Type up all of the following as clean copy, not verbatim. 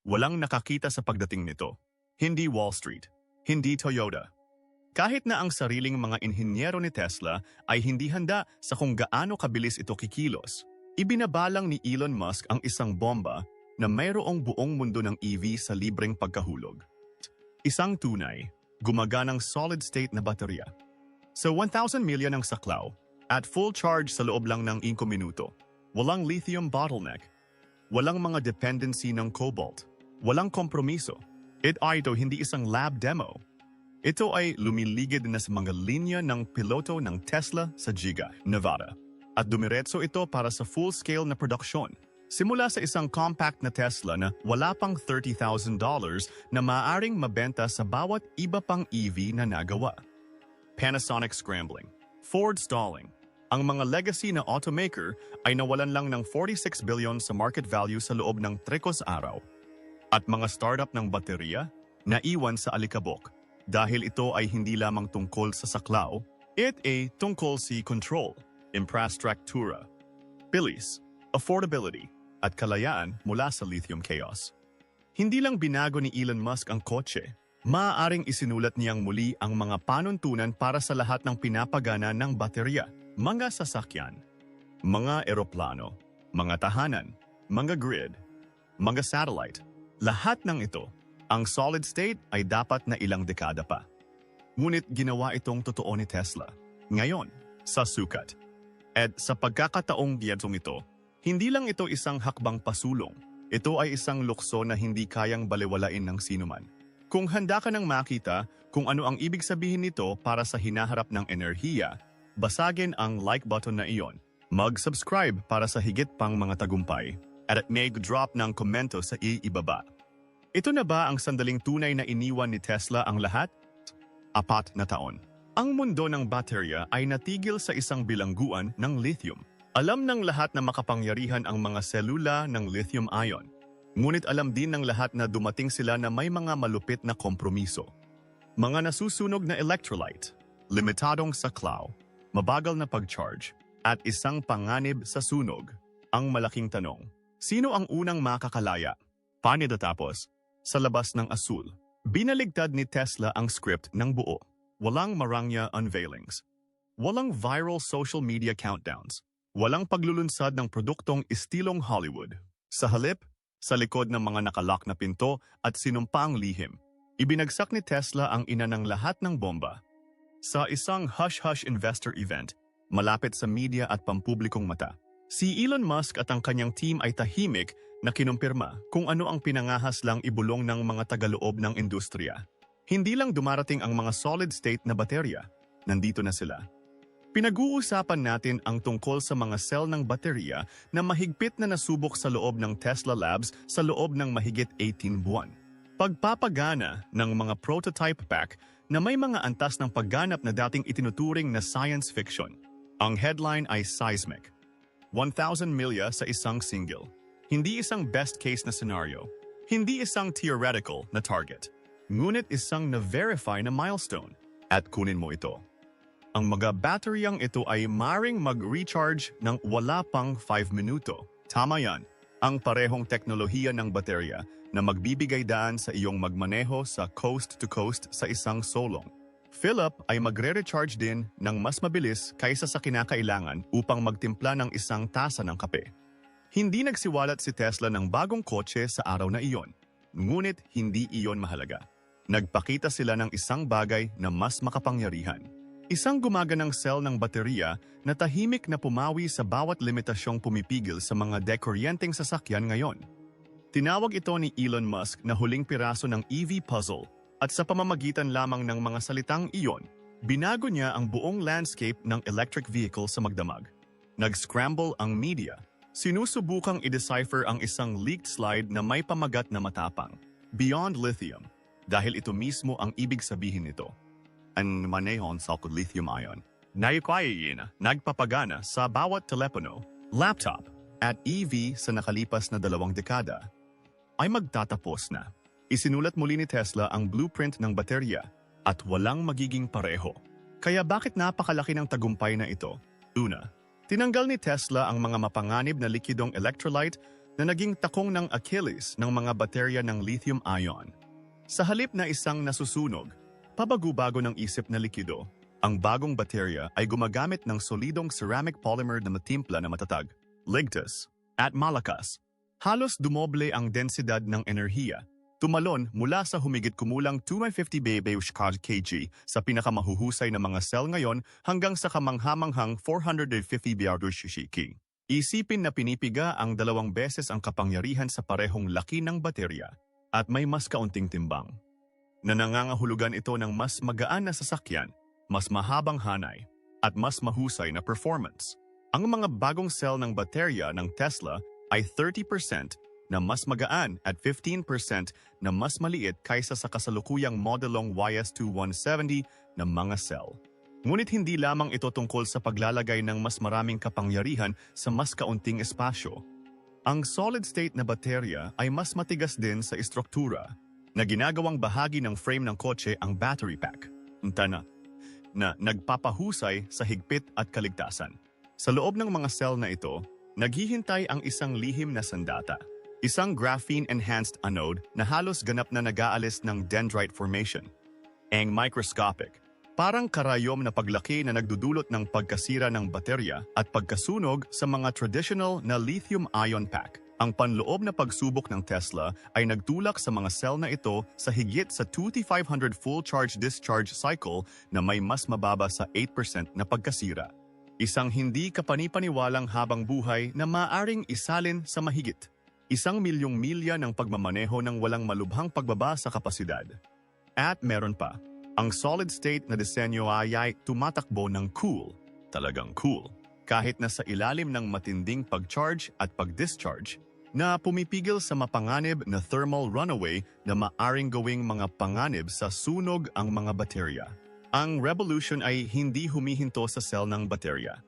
Walang nakakita sa pagdating nito. Hindi Wall Street, hindi Toyota. Kahit na ang sariling mga inhinyero ni Tesla ay hindi handa sa kung gaano kabilis ito kikilos, ibinabalang ni Elon Musk ang isang bomba na mayroong buong mundo ng EV sa libreng pagkahulog. Isang tunay, gumaganang solid-state na baterya. Sa 1,000 milya ng saklaw, at full charge sa loob lang ng 5 minuto, walang lithium bottleneck, walang mga dependency ng cobalt, walang kompromiso. Ito hindi isang lab demo. Ito ay lumiligid na sa mga linya ng piloto ng Tesla sa Giga, Nevada. At dumiretso ito para sa full-scale na produksyon. Simula sa isang compact na Tesla na wala pang $30,000 na maaaring mabenta sa bawat iba pang EV na nagawa. Panasonic scrambling, Ford stalling. Ang mga legacy na automaker ay nawalan lang ng 46 billion sa market value sa loob ng 3 araw. At mga startup ng baterya, naiwan sa alikabok. Dahil ito ay hindi lamang tungkol sa saklaw, it ay tungkol sa control, infrastruktura, bilis, affordability, at kalayaan mula sa lithium chaos. Hindi lang binago ni Elon Musk ang kotse, maaaring isinulat niyang muli ang mga panuntunan para sa lahat ng pinapagana ng baterya, mga sasakyan, mga eroplano, mga tahanan, mga grid, mga satellite. Lahat ng ito, ang solid state ay dapat na ilang dekada pa. Ngunit ginawa itong totoo ni Tesla, ngayon, sa sukat. At sa pagkakataong giyadong ito, hindi lang ito isang hakbang pasulong, ito ay isang lukso na hindi kayang balewalain ng sinuman. Kung handa ka nang makita kung ano ang ibig sabihin nito para sa hinaharap ng enerhiya, basagin ang like button na iyon, mag-subscribe para sa higit pang mga tagumpay, at mag-drop ng komento sa ibaba. Ito na ba ang sandaling tunay na iniwan ni Tesla ang lahat? 4 na taon. Ang mundo ng baterya ay natigil sa isang bilangguan ng lithium. Alam ng lahat na makapangyarihan ang mga selula ng lithium-ion. Ngunit alam din ng lahat na dumating sila na may mga malupit na kompromiso. Mga nasusunog na electrolyte, limitadong saklaw, mabagal na pag-charge, at isang panganib sa sunog. Ang malaking tanong, sino ang unang makakalaya? Paano natapos? Sa labas ng asul. Binaligtad ni Tesla ang script ng buo. Walang marangya unveilings. Walang viral social media countdowns. Walang paglulunsad ng produktong estilong Hollywood. Sa halip, sa likod ng mga nakalock na pinto at sinumpaang lihim, ibinagsak ni Tesla ang ina ng lahat ng bomba. Sa isang hush-hush investor event, malapit sa media at pampublikong mata, si Elon Musk at ang kanyang team ay tahimik na kinumpirma kung ano ang pinangahas lang ibulong ng mga tagaloob ng industriya. Hindi lang dumarating ang mga solid-state na baterya, nandito na sila. Pinag-uusapan natin ang tungkol sa mga cell ng baterya na mahigpit na nasubok sa loob ng Tesla Labs sa loob ng mahigit 18 buwan. Pagpapagana ng mga prototype pack na may mga antas ng pagganap na dating itinuturing na science fiction. Ang headline ay seismic. 1,000 milya sa isang single. Hindi isang best case na scenario. Hindi isang theoretical na target. Ngunit isang na-verify na milestone. At kunin mo ito. Ang mga bateryang ito ay maring mag-recharge ng wala pang 5 minuto. Tama yan, ang parehong teknolohiya ng baterya na magbibigay daan sa iyong magmaneho sa coast-to-coast sa isang solong. Fill-up ay magre-recharge din ng mas mabilis kaysa sa kinakailangan upang magtimpla ng isang tasa ng kape. Hindi nagsiwalat si Tesla ng bagong kotse sa araw na iyon, ngunit hindi iyon mahalaga. Nagpakita sila ng isang bagay na mas makapangyarihan. Isang gumaganang cell ng baterya na tahimik na pumawi sa bawat limitasyong pumipigil sa mga dekuryenteng sasakyan ngayon. Tinawag ito ni Elon Musk na huling piraso ng EV puzzle at sa pamamagitan lamang ng mga salitang iyon, binago niya ang buong landscape ng electric vehicle sa magdamag. Nag-scramble ang media. Sinusubukang i-decipher ang isang leaked slide na may pamagat na matapang, Beyond Lithium, dahil ito mismo ang ibig sabihin nito. Ang manehon sa lithium-ion. Nagpapagana sa bawat telepono, laptop, at EV sa nakalipas na 2 dekada ay magtatapos na. Isinulat muli ni Tesla ang blueprint ng baterya at walang magiging pareho. Kaya bakit napakalaki ng tagumpay na ito? Una, tinanggal ni Tesla ang mga mapanganib na likidong electrolyte na naging takong ng Achilles ng mga baterya ng lithium-ion. Sa halip na isang nasusunog, pabago-bago ng isip na likido, ang bagong baterya ay gumagamit ng solidong ceramic polymer na matimpla na matatag, ligtas, at malakas. Halos dumoble ang densidad ng enerhiya, tumalon mula sa humigit kumulang 250 kg sa pinakamahuhusay na mga cell ngayon hanggang sa kamanghamanghang 450 kg. Isipin na pinipiga ang 2 beses ang kapangyarihan sa parehong laki ng baterya at may mas kaunting timbang. Na nangangahulugan ito ng mas magaan na sasakyan, mas mahabang hanay, at mas mahusay na performance. Ang mga bagong cell ng baterya ng Tesla ay 30% na mas magaan at 15% na mas maliit kaysa sa kasalukuyang modelong YS2170 na mga cell. Ngunit hindi lamang ito tungkol sa paglalagay ng mas maraming kapangyarihan sa mas kaunting espasyo. Ang solid-state na baterya ay mas matigas din sa istruktura na ginagawang bahagi ng frame ng kotse ang battery pack, na nagpapahusay sa higpit at kaligtasan. Sa loob ng mga cell na ito, naghihintay ang isang lihim na sandata, isang graphene-enhanced anode na halos ganap na nag-aalis ng dendrite formation. Ang microscopic, parang karayom na paglaki na nagdudulot ng pagkasira ng baterya at pagkasunog sa mga traditional na lithium-ion pack. Ang panloob na pagsubok ng Tesla ay nagtulak sa mga cell na ito sa higit sa 2500 full charge-discharge cycle na may mas mababa sa 8% na pagkasira. Isang hindi kapanipaniwalang habang buhay na maaring isalin sa mahigit 1 milyong milya ng pagmamaneho ng walang malubhang pagbaba sa kapasidad. At meron pa, ang solid-state na disenyo ay tumatakbo ng cool, talagang cool, kahit na sa ilalim ng matinding pag-charge at pag-discharge na pumipigil sa mapanganib na thermal runaway na maaring gawing mga panganib sa sunog ang mga baterya. Ang revolution ay hindi humihinto sa cell ng baterya.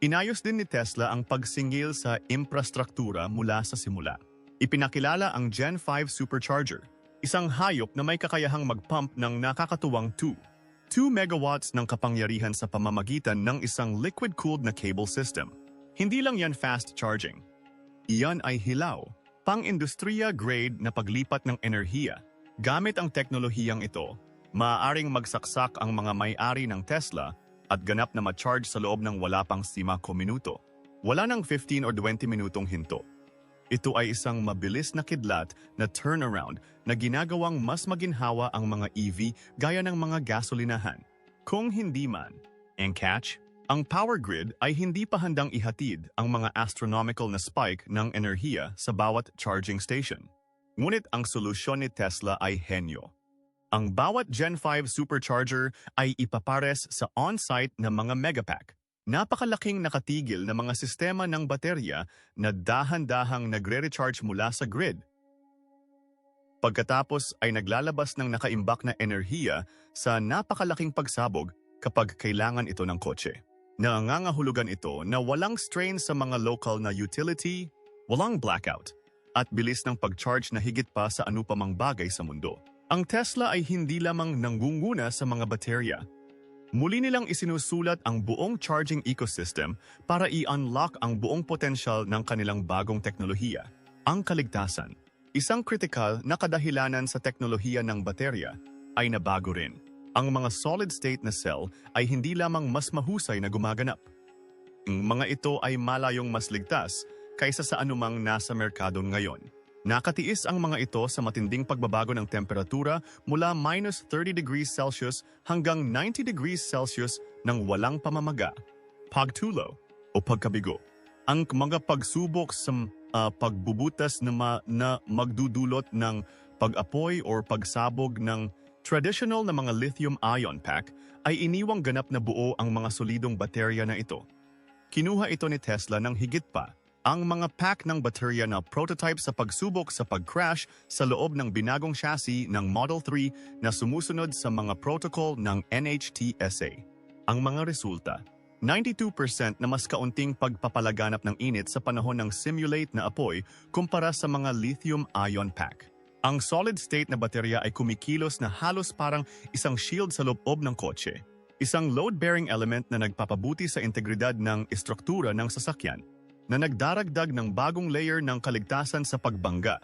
Inayos din ni Tesla ang pagsingil sa infrastruktura mula sa simula. Ipinakilala ang Gen 5 Supercharger, isang hayop na may kakayahang mag-pump ng nakakatuwang 2 megawatts ng kapangyarihan sa pamamagitan ng isang liquid-cooled na cable system. Hindi lang yan fast charging. Iyan ay hilaw, pang-industriya grade na paglipat ng enerhiya. Gamit ang teknolohiyang ito, maaaring magsaksak ang mga may-ari ng Tesla at ganap na ma-charge sa loob ng wala pang 5 minuto. Wala nang 15 o 20 minutong hinto. Ito ay isang mabilis na kidlat na turnaround na ginagawang mas maginhawa ang mga EV gaya ng mga gasolinahan. Kung hindi man, ang catch, ang power grid ay hindi pa handang ihatid ang mga astronomical na spike ng enerhiya sa bawat charging station. Ngunit ang solusyon ni Tesla ay henyo. Ang bawat Gen 5 Supercharger ay ipapares sa on-site na mga megapack. Napakalaking nakatigil na mga sistema ng baterya na dahan-dahang nagre-recharge mula sa grid. Pagkatapos ay naglalabas ng nakaimbak na enerhiya sa napakalaking pagsabog kapag kailangan ito ng kotse. Nangangahulugan ito na walang strain sa mga local na utility, walang blackout, at bilis ng pag-charge na higit pa sa anupamang bagay sa mundo. Ang Tesla ay hindi lamang nanggunguna sa mga baterya. Muli nilang isinusulat ang buong charging ecosystem para i-unlock ang buong potensyal ng kanilang bagong teknolohiya. Ang kaligtasan, isang kritikal na kadahilanan sa teknolohiya ng baterya, ay nabago rin. Ang mga solid-state na cell ay hindi lamang mas mahusay na gumaganap. Ang mga ito ay malayong mas ligtas kaysa sa anumang nasa merkado ngayon. Nakatiis ang mga ito sa matinding pagbabago ng temperatura mula -30 degrees Celsius hanggang 90 degrees Celsius ng walang pamamaga, pagtulo o pagkabigo. Ang mga pagsubok sa pagbubutas na magdudulot ng pag-apoy o pagsabog ng traditional na mga lithium-ion pack ay iniwang ganap na buo ang mga solidong baterya na ito. Kinuha ito ni Tesla ng higit pa ang mga pack ng baterya na prototype sa pagsubok sa pag-crash sa loob ng binagong chassis ng Model 3 na sumusunod sa mga protocol ng NHTSA. Ang mga resulta, 92% na mas kaunting pagpapalaganap ng init sa panahon ng simulate na apoy kumpara sa mga lithium-ion pack. Ang solid-state na baterya ay kumikilos na halos parang isang shield sa loob ng kotse, isang load-bearing element na nagpapabuti sa integridad ng istruktura ng sasakyan. na nagdaragdag ng bagong layer ng kaligtasan sa pagbangga.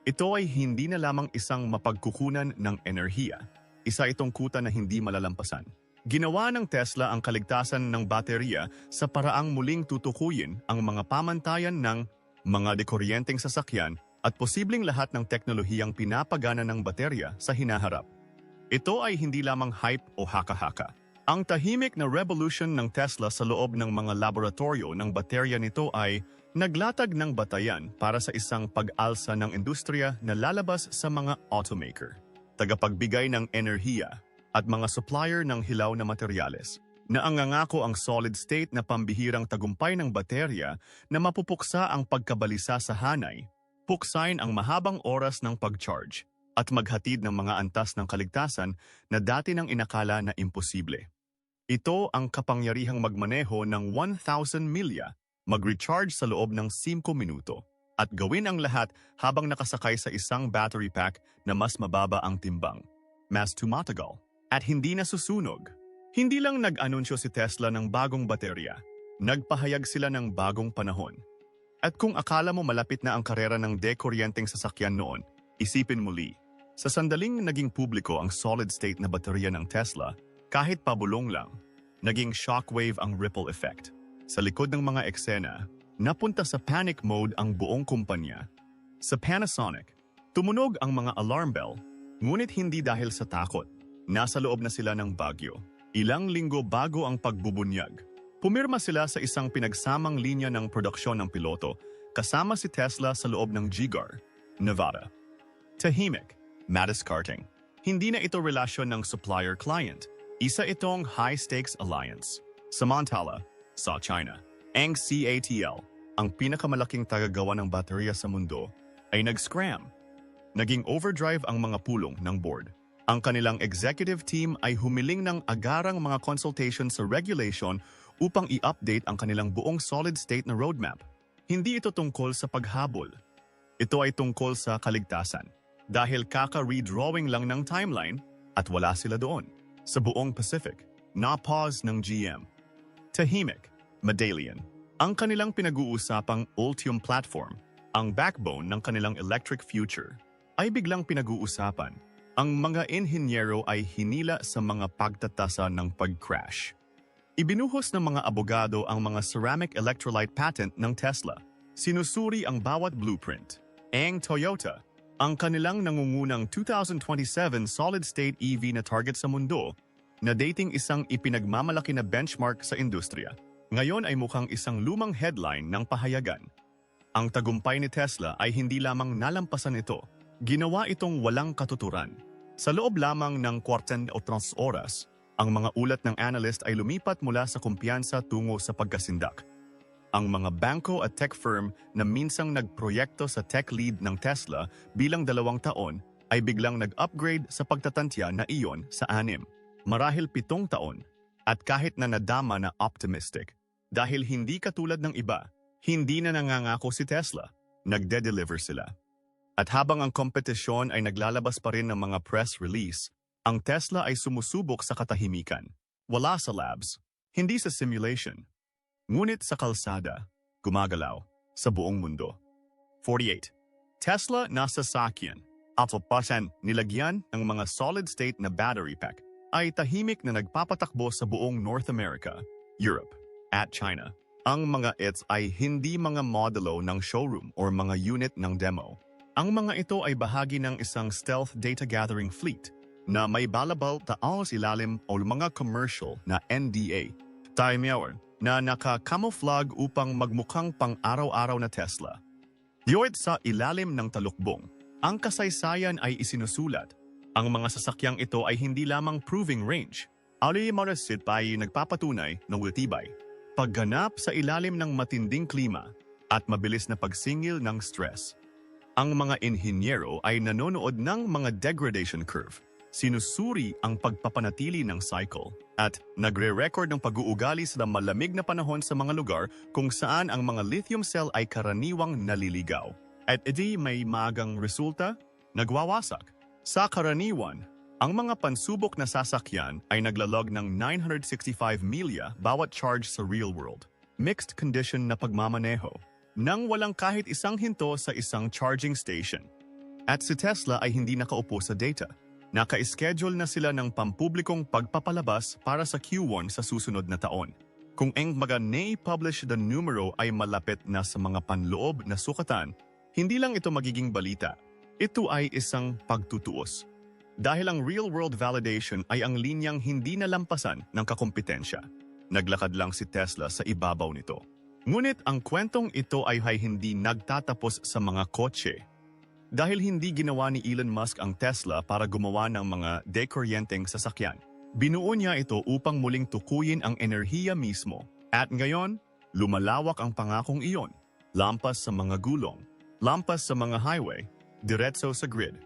Ito ay hindi na lamang isang mapagkukunan ng enerhiya. Isa itong kuta na hindi malalampasan. Ginawa ng Tesla ang kaligtasan ng baterya sa paraang muling tutukuyin ang mga pamantayan ng mga dekuryenteng sasakyan at posibleng lahat ng teknolohiyang pinapagana ng baterya sa hinaharap. Ito ay hindi lamang hype o haka-haka. Ang tahimik na revolution ng Tesla sa loob ng mga laboratorio ng baterya nito ay naglatag ng batayan para sa isang pag-alsa ng industriya na lalabas sa mga automaker, tagapagbigay ng enerhiya at mga supplier ng hilaw na materyales na angangako ang solid-state na pambihirang tagumpay ng baterya na mapupuksa ang pagkabalisa sa hanay, puksain ang mahabang oras ng pag-charge at maghatid ng mga antas ng kaligtasan na dati nang inakala na imposible. Ito ang kapangyarihang magmaneho ng 1,000 milya, mag-recharge sa loob ng 5 minuto, at gawin ang lahat habang nakasakay sa isang battery pack na mas mababa ang timbang, mas tumatagal, at hindi nasusunog. Hindi lang nag-anunsyo si Tesla ng bagong baterya, nagpahayag sila ng bagong panahon. At kung akala mo malapit na ang karera ng dekuryenteng sasakyan noon, isipin muli, sa sandaling naging publiko ang solid-state na baterya ng Tesla, kahit pabulong lang, naging shockwave ang ripple effect. Sa likod ng mga eksena, napunta sa panic mode ang buong kumpanya. Sa Panasonic, tumunog ang mga alarm bell, ngunit hindi dahil sa takot. Nasa loob na sila ng bagyo. Ilang linggo bago ang pagbubunyag, pumirma sila sa isang pinagsamang linya ng produksyon ng piloto kasama si Tesla sa loob ng Gigar, Nevada. Tahimik, madiscarting. Hindi na ito relasyon ng supplier-client. Isa itong high-stakes alliance. Samantala, sa China, ang CATL, ang pinakamalaking tagagawa ng baterya sa mundo, ay nag-scram. Naging overdrive ang mga pulong ng board. Ang kanilang executive team ay humiling ng agarang mga consultation sa regulation upang i-update ang kanilang buong solid-state na roadmap. Hindi ito tungkol sa paghabol. Ito ay tungkol sa kaligtasan. Dahil kaka-redrawing lang ng timeline at wala sila doon. Sa buong Pacific, na-pause ng GM. Tahimik, Medallion. Ang kanilang pinag-uusapang Ultium platform, ang backbone ng kanilang electric future, ay biglang pinag-uusapan. Ang mga inhinyero ay hinila sa mga pagtatasa ng pag-crash. Ibinuhos ng mga abogado ang mga ceramic electrolyte patent ng Tesla. Sinusuri ang bawat blueprint. Ang Toyota, ang kanilang nangungunang 2027 solid-state EV na target sa mundo, na dating isang ipinagmamalaki na benchmark sa industriya, ngayon ay mukhang isang lumang headline ng pahayagan. Ang tagumpay ni Tesla ay hindi lamang nalampasan ito, ginawa itong walang katuturan. Sa loob lamang ng 48 oras, ang mga ulat ng analyst ay lumipat mula sa kumpiyansa tungo sa pagkasindak. Ang mga bangko at tech firm na minsang nagproyekto sa tech lead ng Tesla bilang 2 taon ay biglang nag-upgrade sa pagtatantya na iyon sa 6, marahil 7 taon, at kahit na nadama na optimistic. Dahil hindi katulad ng iba, hindi na nangangako si Tesla, nagde-deliver sila. At habang ang kompetisyon ay naglalabas pa rin ng mga press release, ang Tesla ay sumusubok sa katahimikan. Wala sa labs, hindi sa simulation. Ngunit sa kalsada, gumagalaw sa buong mundo. 48. Tesla na sasakyan at nilagyan ng mga solid-state na battery pack ay tahimik na nagpapatakbo sa buong North America, Europe, at China. Ang mga its ay hindi mga modelo ng showroom o mga unit ng demo. Ang mga ito ay bahagi ng isang stealth data gathering fleet na may balabal taos ilalim o mga commercial na NDA. Timeout na naka-camouflage upang magmukhang pang-araw-araw na Tesla. Diyo't sa ilalim ng talukbong, ang kasaysayan ay isinusulat. Ang mga sasakyang ito ay hindi lamang proving range. Marasit ay nagpapatunay ng ultibay. Pagganap sa ilalim ng matinding klima at mabilis na pagsingil ng stress. Ang mga inhinyero ay nanonood ng mga degradation curve. Sinusuri ang pagpapanatili ng cycle at nagre-record ng pag-uugali sa malamig na panahon sa mga lugar kung saan ang mga lithium cell ay karaniwang naliligaw. At edi may magang resulta, nagwawasak. Sa karaniwan, ang mga pansubok na sasakyan ay naglalog ng 965 milya bawat charge sa real world. Mixed condition na pagmamaneho. nang walang kahit isang hinto sa isang charging station. At si Tesla ay hindi nakaupo sa data. Naka-schedule na sila ng pampublikong pagpapalabas para sa Q1 sa susunod na taon. Kung ang mga na-publish na numero ay malapit na sa mga panloob na sukatan, hindi lang ito magiging balita. Ito ay isang pagtutuos. Dahil ang real-world validation ay ang linyang hindi nalampasan ng kakumpetensya. Naglakad lang si Tesla sa ibabaw nito. Ngunit ang kwentong ito ay hindi nagtatapos sa mga kotse. Dahil hindi ginawa ni Elon Musk ang Tesla para gumawa ng mga dekuryenteng sasakyan. Binuo niya ito upang muling tukuyin ang enerhiya mismo. At ngayon, lumalawak ang pangakong iyon. Lampas sa mga gulong, lampas sa mga highway, diretso sa grid.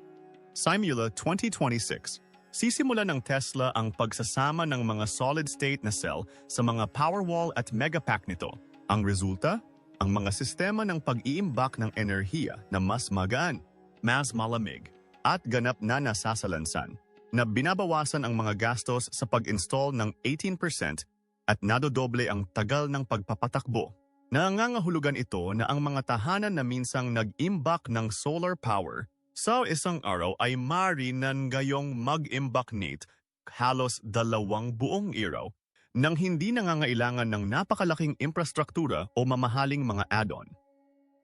Simula 2026, sisimula ng Tesla ang pagsasama ng mga solid-state na cell sa mga Powerwall at Megapack nito. Ang resulta? Ang mga sistema ng pag-iimbak ng enerhiya na mas magaan, mas malamig, at ganap na nasasalansan, na binabawasan ang mga gastos sa pag-install ng 18% at nadodoble ang tagal ng pagpapatakbo. Nangangahulugan ito na ang mga tahanan na minsang nag-imbak ng solar power sa isang araw ay maaari nan gayong mag-imbaknate halos 2 buong araw nang hindi nangangailangan ng napakalaking infrastruktura o mamahaling mga add-on.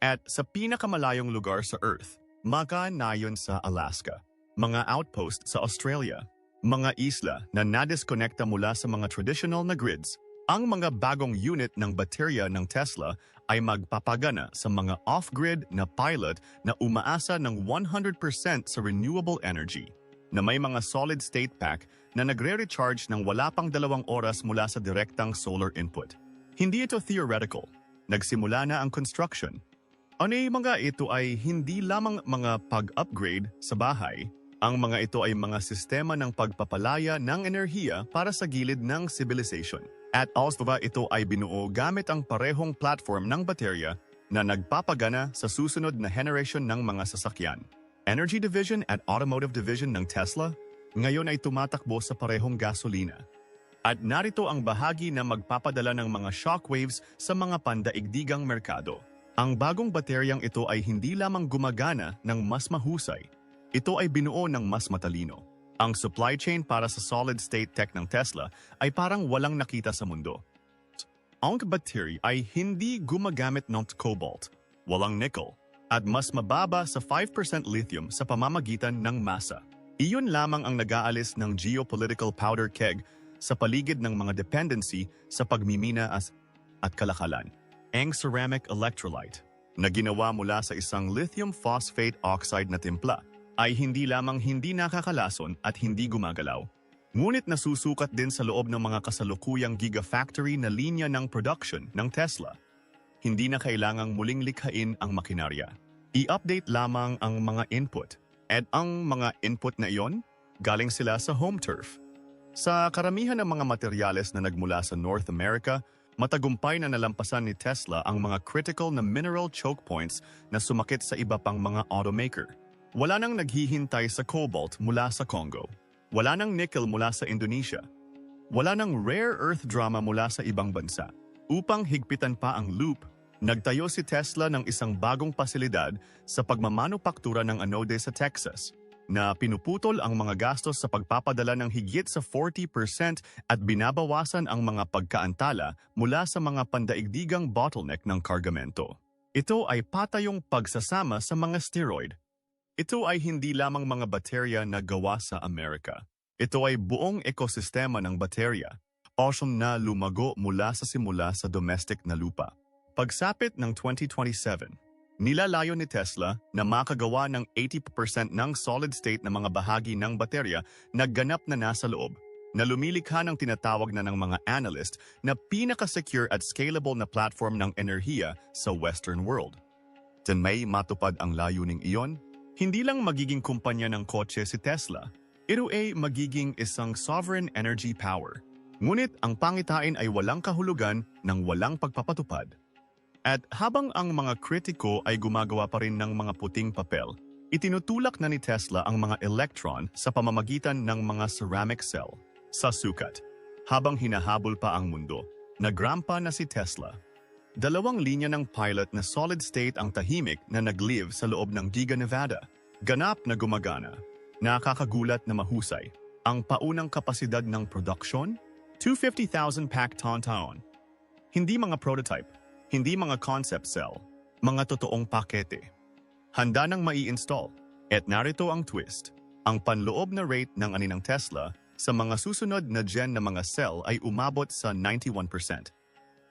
At sa pinakamalayong lugar sa Earth, nayon sa Alaska, mga outpost sa Australia, mga isla na nadiskonekta mula sa mga traditional na grids, ang mga bagong unit ng baterya ng Tesla ay magpapagana sa mga off-grid na pilot na umaasa ng 100% sa renewable energy, na may mga solid-state pack na nagre-recharge ng wala pang 2 oras mula sa direktang solar input. Hindi ito theoretical. Nagsimula na ang construction. Mga ito ay hindi lamang mga pag-upgrade sa bahay. Ang mga ito ay mga sistema ng pagpapalaya ng enerhiya para sa gilid ng civilization. At also ito ay binuo gamit ang parehong platform ng baterya na nagpapagana sa susunod na generation ng mga sasakyan. Energy Division at Automotive Division ng Tesla ngayon ay tumatakbo sa parehong gasolina. At narito ang bahagi na magpapadala ng mga shockwaves sa mga pandaigdigang merkado. Ang bagong bateryang ito ay hindi lamang gumagana ng mas mahusay. Ito ay binuo ng mas matalino. Ang supply chain para sa solid-state tech ng Tesla ay parang walang nakita sa mundo. Ang battery ay hindi gumagamit ng cobalt, walang nickel, at mas mababa sa 5% lithium sa pamamagitan ng masa. Iyon lamang ang nag-aalis ng geopolitical powder keg sa paligid ng mga dependency sa pagmimina at kalakalan. Ang ceramic electrolyte, na ginawa mula sa isang lithium phosphate oxide na timpla, ay hindi lamang hindi nakakalason at hindi gumagalaw. Ngunit nasusukat din sa loob ng mga kasalukuyang gigafactory na linya ng production ng Tesla. Hindi na kailangang muling likhain ang makinarya. I-update lamang ang mga input. At ang mga input na iyon, galing sila sa home turf. Sa karamihan ng mga materyales na nagmula sa North America, matagumpay na nalampasan ni Tesla ang mga critical na mineral choke points na sumakit sa iba pang mga automaker. Wala nang naghihintay sa cobalt mula sa Congo. Wala nang nickel mula sa Indonesia. Wala nang rare earth drama mula sa ibang bansa. Upang higpitan pa ang loop, nagtayo si Tesla ng isang bagong pasilidad sa pagmamanupaktura ng anode sa Texas, na pinuputol ang mga gastos sa pagpapadala ng higit sa 40% at binabawasan ang mga pagkaantala mula sa mga pandaigdigang bottleneck ng kargamento. Ito ay patayong pagsasama sa mga steroid. Ito ay hindi lamang mga baterya na gawa sa Amerika. Ito ay buong ekosistema ng baterya, ocean na lumago mula sa simula sa domestic na lupa. Pagsapit ng 2027, nilalayo ni Tesla na makagawa ng 80% ng solid-state na mga bahagi ng baterya na ganap na nasa loob, na lumilikha ng tinatawag na ng mga analyst na pinaka-secure at scalable na platform ng enerhiya sa Western world. Then may matupad ang layuning iyon, hindi lang magiging kumpanya ng kotse si Tesla, ito ay magiging isang sovereign energy power. Ngunit ang pangitain ay walang kahulugan ng walang pagpapatupad. At habang ang mga kritiko ay gumagawa pa rin ng mga puting papel, itinutulak na ni Tesla ang mga electron sa pamamagitan ng mga ceramic cell sa sukat. Habang hinahabol pa ang mundo, nagrampa na si Tesla. Dalawang linya ng pilot na solid state ang tahimik na nag-live sa loob ng Giga Nevada. Ganap na gumagana. Nakakagulat na mahusay. Ang paunang kapasidad ng production? 250,000 pack taon-taon. Hindi mga prototype, hindi mga concept cell, mga totoong pakete. Handa nang mai-install. At narito ang twist. Ang panloob na rate ng ani ng Tesla sa mga susunod na gen na mga cell ay umabot sa 91%.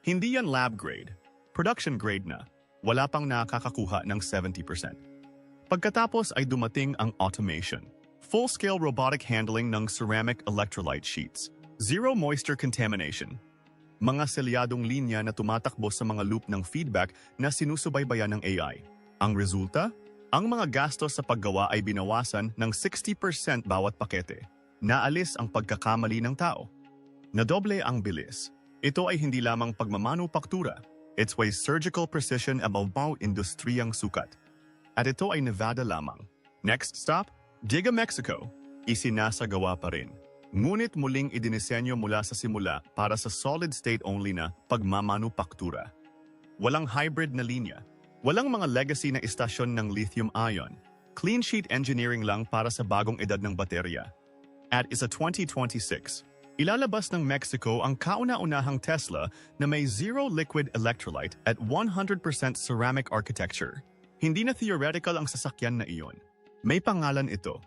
Hindi yan lab grade. Production grade na. Wala pang nakakakuha ng 70%. Pagkatapos ay dumating ang automation. Full-scale robotic handling ng ceramic electrolyte sheets. Zero moisture contamination. Mga selyadong linya na tumatakbo sa mga loop ng feedback na sinusubaybayan ng AI. Ang resulta? Ang mga gastos sa paggawa ay binawasan ng 60% bawat pakete. Naalis ang pagkakamali ng tao. Nadoble ang bilis. Ito ay hindi lamang pagmamanupaktura. It's way surgical precision about industriyang sukat. At ito ay Nevada lamang. Next stop? Giga Mexico. Isinasagawa pa rin. Ngunit muling idinisenyo mula sa simula para sa solid state only na pagmamanupaktura. Walang hybrid na linya. Walang mga legacy na istasyon ng lithium-ion. Clean sheet engineering lang para sa bagong edad ng baterya. At isa 2026, ilalabas ng Mexico ang kauna-unahang Tesla na may zero liquid electrolyte at 100% ceramic architecture. Hindi na theoretical ang sasakyan na iyon. May pangalan ito.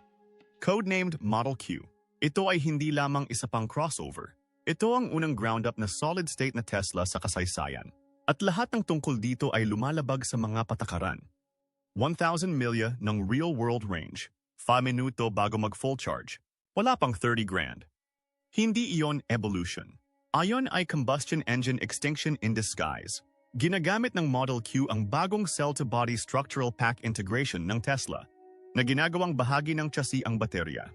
Codenamed Model Q. Ito ay hindi lamang isa pang crossover. Ito ang unang ground-up na solid-state na Tesla sa kasaysayan. At lahat ng tungkol dito ay lumalabag sa mga patakaran. 1,000 milya ng real-world range. 5 minuto bago mag-full charge. Wala pang 30 grand. Hindi iyon evolution. Ayon ay combustion engine extinction in disguise. Ginagamit ng Model Q ang bagong cell-to-body structural pack integration ng Tesla na ginagawang bahagi ng chassis ang baterya.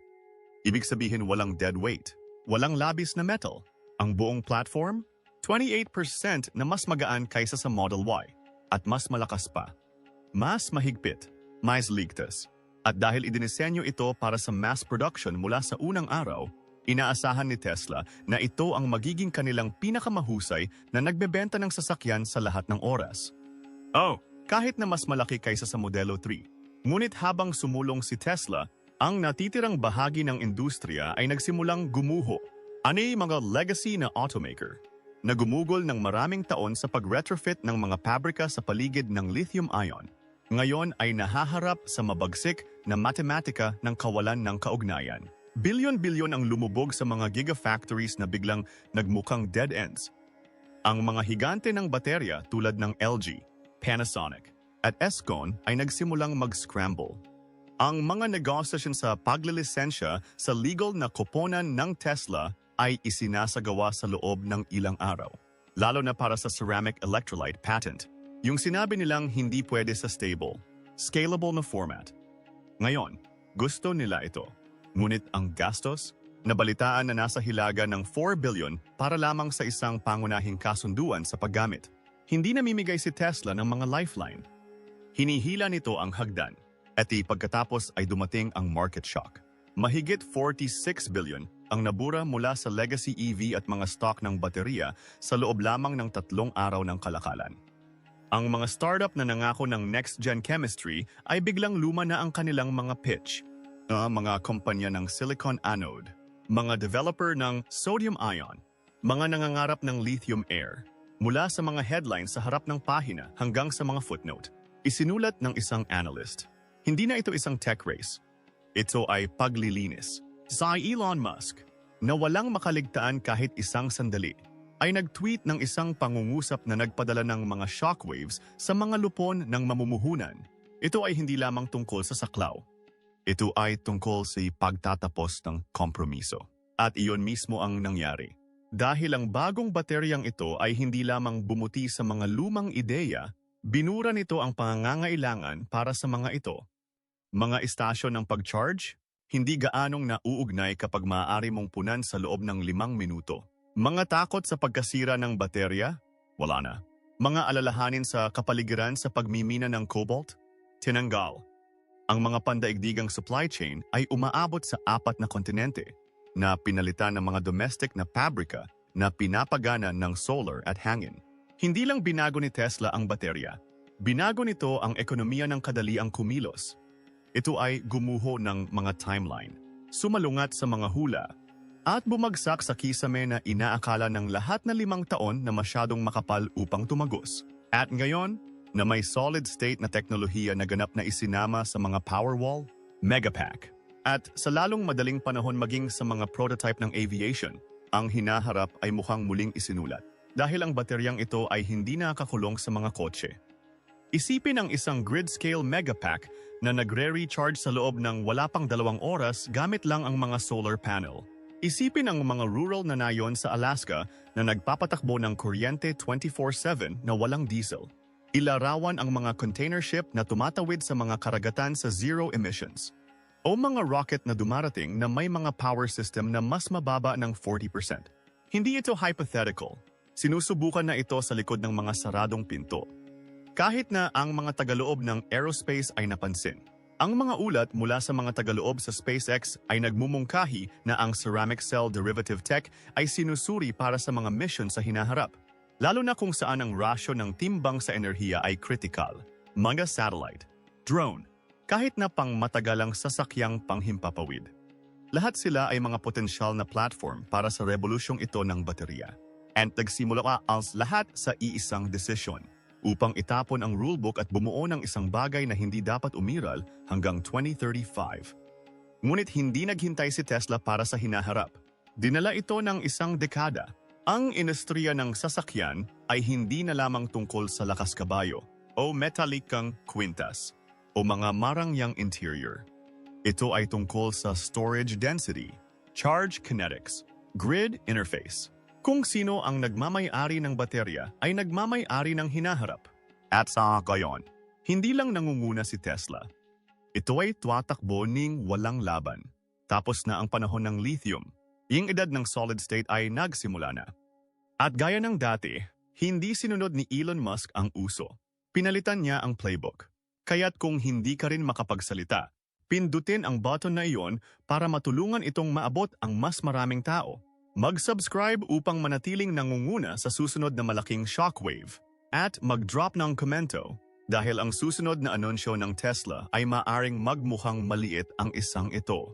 Ibig sabihin walang dead weight, walang labis na metal. Ang buong platform, 28% na mas magaan kaysa sa Model Y at mas malakas pa. Mas mahigpit, mas ligtas. At dahil idinisenyo ito para sa mass production mula sa unang araw, inaasahan ni Tesla na ito ang magiging kanilang pinakamahusay na nagbebenta ng sasakyan sa lahat ng oras. Oh, kahit na mas malaki kaysa sa Modelo 3. Ngunit habang sumulong si Tesla, ang natitirang bahagi ng industriya ay nagsimulang gumuho. Ani mga legacy na automaker na gumugol ng maraming taon sa pag-retrofit ng mga pabrika sa paligid ng lithium-ion. Ngayon ay nahaharap sa mabagsik na matematika ng kawalan ng kaugnayan. Bilyon-bilyon ang lumubog sa mga gigafactories na biglang nagmukhang dead ends. Ang mga higante ng baterya tulad ng LG, Panasonic, at Escon ay nagsimulang mag-scramble. Ang mga negosasyon sa paglilisensya sa legal na koponan ng Tesla ay isinasagawa sa loob ng ilang araw. Lalo na para sa ceramic electrolyte patent. Yung sinabi nilang hindi pwede sa stable, scalable na format. Ngayon, gusto nila ito. Ngunit ang gastos, nabalitaan na nasa hilaga ng 4 billion para lamang sa isang pangunahing kasunduan sa paggamit. Hindi namimigay si Tesla ng mga lifeline. Hinihila nito ang hagdan. At pagkatapos ay dumating ang market shock. Mahigit 46 billion ang nabura mula sa legacy EV at mga stock ng baterya sa loob lamang ng 3 araw ng kalakalan. Ang mga startup na nangako ng next-gen chemistry ay biglang luma na ang kanilang mga pitch. Mga kumpanya ng silicon anode, mga developer ng sodium ion, mga nangangarap ng lithium air, mula sa mga headlines sa harap ng pahina hanggang sa mga footnote. Isinulat ng isang analyst. Hindi na ito isang tech race. Ito ay paglilinis. Si Elon Musk, na walang makaligtaan kahit isang sandali, ay nag-tweet ng isang pangungusap na nagpadala ng mga shockwaves sa mga lupon ng mamumuhunan. Ito ay hindi lamang tungkol sa saklaw. Ito ay tungkol sa pagtatapos ng kompromiso. At iyon mismo ang nangyari. Dahil ang bagong bateryang ito ay hindi lamang bumuti sa mga lumang ideya, binura nito ang pangangailangan para sa mga ito. Mga istasyon ng pag-charge, hindi gaanong nauugnay kapag maaari mong punan sa loob ng 5 minuto. Mga takot sa pagkasira ng baterya? Wala na. Mga alalahanin sa kapaligiran sa pagmimina ng cobalt? Tinanggal. Ang mga pandaigdigang supply chain ay umaabot sa 4 na kontinente na pinalitan ng mga domestic na pabrika na pinapagana ng solar at hangin. Hindi lang binago ni Tesla ang baterya. Binago nito ang ekonomiya ng kadaliang kumilos. Ito ay gumuho ng mga timeline, sumalungat sa mga hula, at bumagsak sa kisame na inaakala ng lahat na 5 taon na masyadong makapal upang tumagos. At ngayon, na may solid-state na teknolohiya na ganap na isinama sa mga Powerwall, Megapack, at sa lalong madaling panahon maging sa mga prototype ng aviation, ang hinaharap ay mukhang muling isinulat. Dahil ang bateryang ito ay hindi nakakulong sa mga kotse. Isipin ang isang grid-scale Megapack na nagre-recharge sa loob ng wala pang 2 oras gamit lang ang mga solar panel. Isipin ang mga rural na nayon sa Alaska na nagpapatakbo ng kuryente 24/7 na walang diesel. Ilarawan ang mga container ship na tumatawid sa mga karagatan sa zero emissions. O mga rocket na dumarating na may mga power system na mas mababa ng 40%. Hindi ito hypothetical. Sinusubukan na ito sa likod ng mga saradong pinto. Kahit na ang mga tagaloob ng aerospace ay napansin. Ang mga ulat mula sa mga tagaloob sa SpaceX ay nagmumungkahi na ang ceramic cell derivative tech ay sinusuri para sa mga mission sa hinaharap. Lalo na kung saan ang rasyo ng timbang sa enerhiya ay critical. Mga satellite, drone, kahit na pang matagalang sasakyang panghimpapawid. Lahat sila ay mga potensyal na platform para sa revolusyong ito ng baterya. And nagsimula ang lahat sa iisang desisyon upang itapon ang rulebook at bumuo ng isang bagay na hindi dapat umiral hanggang 2035. Ngunit hindi naghintay si Tesla para sa hinaharap. Dinala ito ng isang dekada. Ang industriya ng sasakyan ay hindi na lamang tungkol sa lakas kabayo o metalikang kwintas o mga marangyang interior. Ito ay tungkol sa storage density, charge kinetics, grid interface. Kung sino ang nagmamay-ari ng baterya ay nagmamay-ari ng hinaharap. At sa gayon, hindi lang nangunguna si Tesla. Ito ay tumatakbo ning walang laban. Tapos na ang panahon ng lithium. Yung edad ng solid state ay nagsimula na. At gaya ng dati, hindi sinunod ni Elon Musk ang uso. Pinalitan niya ang playbook. Kaya't kung hindi ka rin makapagsalita, pindutin ang button na iyon para matulungan itong maabot ang mas maraming tao. Mag-subscribe upang manatiling nangunguna sa susunod na malaking shockwave. At mag-drop ng komento dahil ang susunod na anunsyo ng Tesla ay maaring magmukhang maliit ang isang ito.